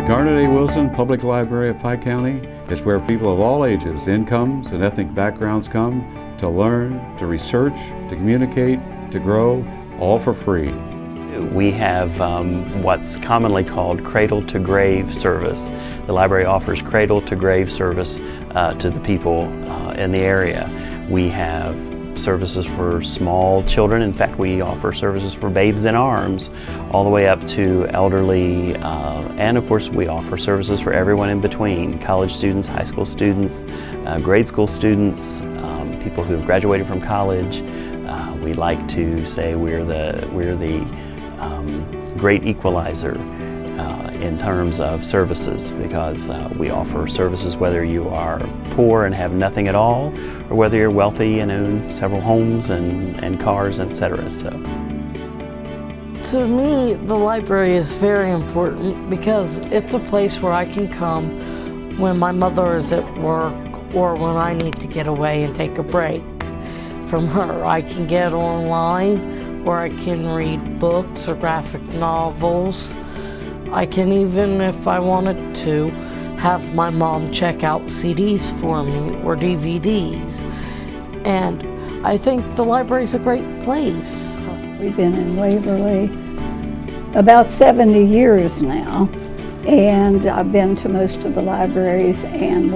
The Garnet A. Wilson Public Library of Pike County is where people of all ages, incomes, and ethnic backgrounds come to learn, to research, to communicate, to grow, all for free. We have what's commonly called cradle-to-grave service. The library offers cradle-to-grave service to the people in the area. We have services for small children. In fact, we offer services for babes in arms, all the way up to elderly, and of course we offer services for everyone in between, college students, high school students, grade school students, people who have graduated from college. We like to say we're the great equalizer in terms of services, because we offer services whether you are poor and have nothing at all, or whether you're wealthy and own several homes and cars, etc. So, to me, the library is very important because it's a place where I can come when my mother is at work or when I need to get away and take a break from her. I can get online, or I can read books or graphic novels. I can even, if I wanted to, have my mom check out CDs for me or DVDs. And I think the library's a great place. We've been in Waverly about 70 years now, and I've been to most of the libraries, and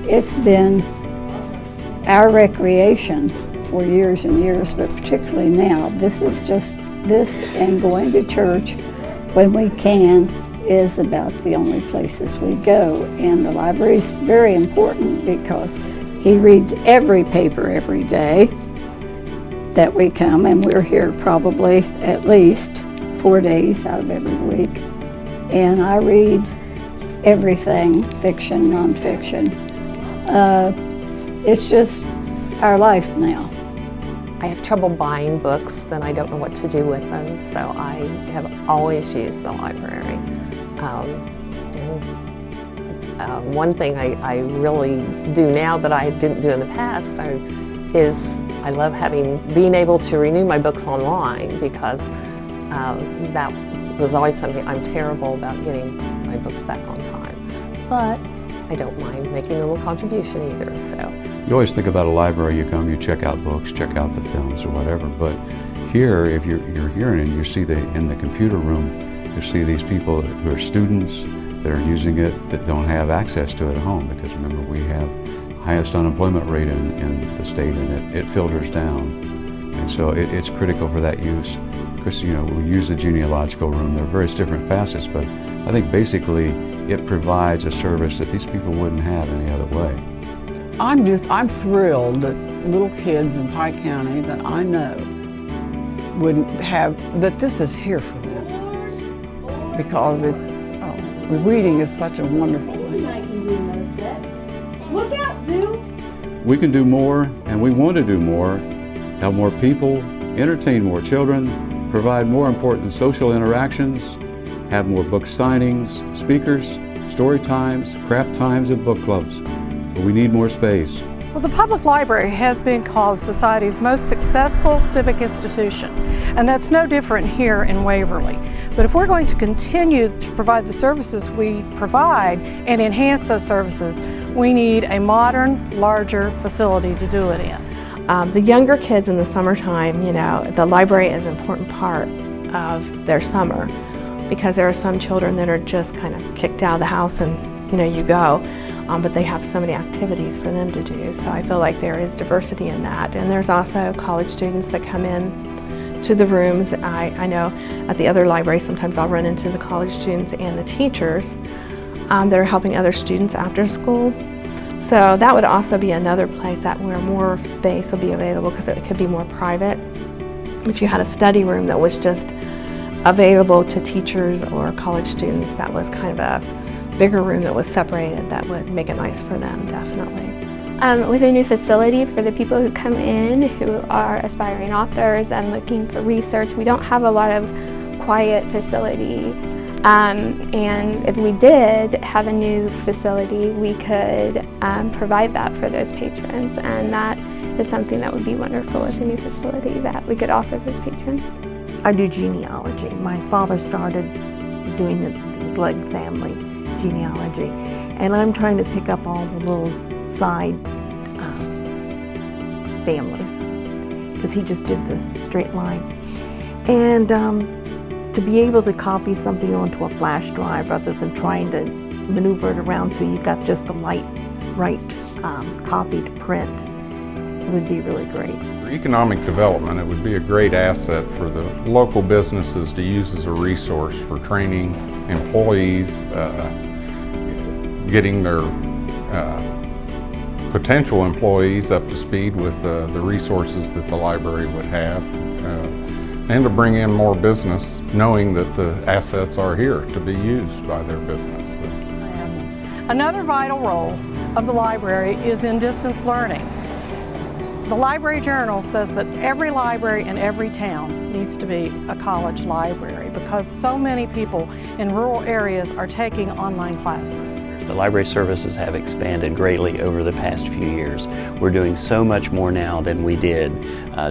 it's been our recreation for years and years, but particularly now. This and going to church when we can is about the only places we go. And the library is very important because he reads every paper every day that we come, and we're here probably at least 4 days out of every week. And I read everything, fiction, nonfiction. It's just our life now. I have trouble buying books, then I don't know what to do with them, so I have always used the library. One thing I really do now that I didn't do in the past is I love being able to renew my books online, because that was always something. I'm terrible about getting my books back on time, but I don't mind making a little contribution either. So. You always think about a library, you come, you check out books, check out the films or whatever, but here, if you're here and you see in the computer room, you see these people who are students that are using it that don't have access to it at home, because remember, we have the highest unemployment rate in the state, and it filters down. And so it's critical for that use. Because, you know, we use the genealogical room. There are various different facets, but I think basically it provides a service that these people wouldn't have any other way. I'm thrilled that little kids in Pike County that I know wouldn't have, that this is here for them, because reading is such a wonderful thing. Look out, Zoo! We can do more, and we want to do more, help more people, entertain more children, provide more important social interactions, have more book signings, speakers, story times, craft times, and book clubs. But we need more space. Well, the public library has been called society's most successful civic institution, and that's no different here in Waverly. But if we're going to continue to provide the services we provide and enhance those services, we need a modern, larger facility to do it in. The younger kids in the summertime, you know, the library is an important part of their summer, because there are some children that are just kind of kicked out of the house and, you know, you go. But they have so many activities for them to do, so I feel like there is diversity in that. And there's also college students that come in to the rooms. I know at the other library sometimes I'll run into the college students and the teachers that are helping other students after school. So that would also be another place where more space will be available, because it could be more private. If you had a study room that was just available to teachers or college students, that was kind of a bigger room that was separated, that would make it nice for them, definitely. With a new facility for the people who come in who are aspiring authors and looking for research, we don't have a lot of quiet facility. And if we did have a new facility, we could provide that for those patrons, and that is something that would be wonderful with a new facility that we could offer those patrons. I do genealogy. My father started doing the blood family genealogy. And I'm trying to pick up all the little side families, because he just did the straight line. And to be able to copy something onto a flash drive rather than trying to maneuver it around so you've got just the right copy to print would be really great. For economic development, it would be a great asset for the local businesses to use as a resource for training employees, getting their potential employees up to speed with the resources that the library would have, and to bring in more business, knowing that the assets are here to be used by their business. Another vital role of the library is in distance learning. The Library Journal says that every library in every town needs to be a college library because so many people in rural areas are taking online classes. The library services have expanded greatly over the past few years. We're doing so much more now than we did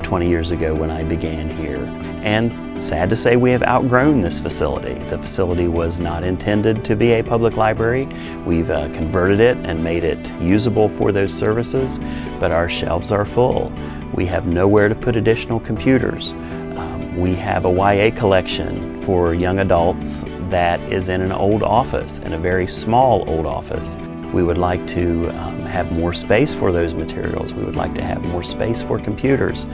20 years ago when I began here. And sad to say, we have outgrown this facility. The facility was not intended to be a public library. We've converted it and made it usable for those services, but our shelves are full. We have nowhere to put additional computers. We have a YA collection for young adults that is in an old office, in a very small old office. We would like to have more space for those materials. We would like to have more space for computers.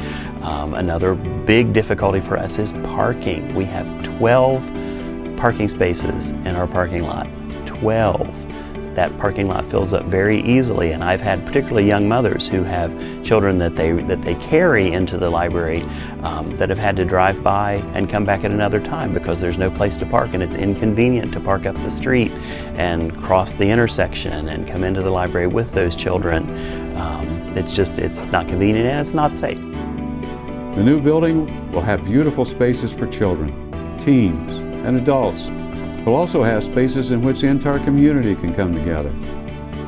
Another big difficulty for us is parking. We have 12 parking spaces in our parking lot. 12. That parking lot fills up very easily, and I've had particularly young mothers who have children that they carry into the library that have had to drive by and come back at another time because there's no place to park, and it's inconvenient to park up the street and cross the intersection and come into the library with those children. It's not convenient and it's not safe. The new building will have beautiful spaces for children, teens, and adults. We'll also have spaces in which the entire community can come together.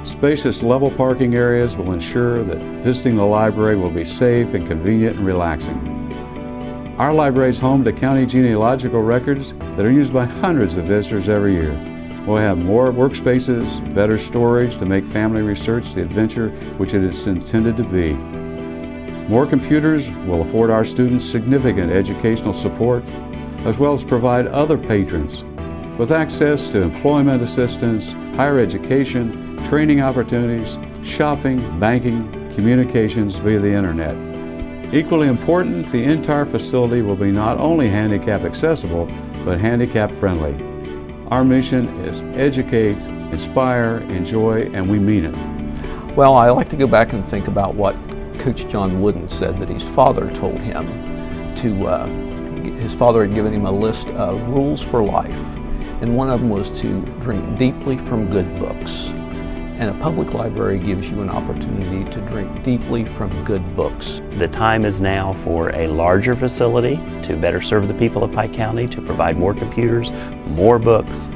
Spacious level parking areas will ensure that visiting the library will be safe and convenient and relaxing. Our library is home to county genealogical records that are used by hundreds of visitors every year. We'll have more workspaces, better storage to make family research the adventure which it is intended to be. More computers will afford our students significant educational support, as well as provide other patrons with access to employment assistance, higher education, training opportunities, shopping, banking, communications via the internet. Equally important, the entire facility will be not only handicap accessible, but handicap friendly. Our mission is educate, inspire, enjoy, and we mean it. Well, I like to go back and think about what Coach John Wooden said that his father told him his father had given him a list of rules for life. And one of them was to drink deeply from good books. And a public library gives you an opportunity to drink deeply from good books. The time is now for a larger facility to better serve the people of Pike County, to provide more computers, more books,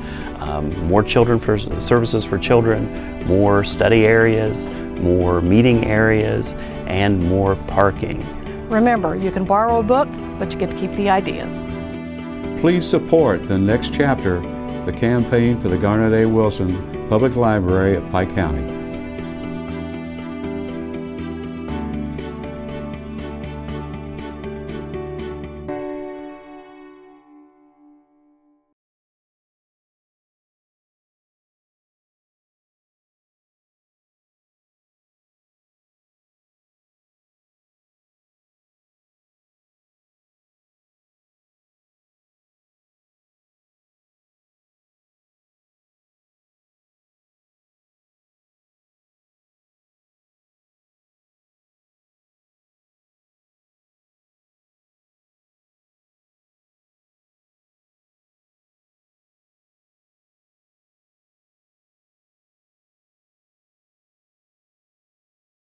more services for children, more study areas, more meeting areas, and more parking. Remember, you can borrow a book, but you get to keep the ideas. Please support the next chapter, the campaign for the Garnet A. Wilson Public Library at Pike County.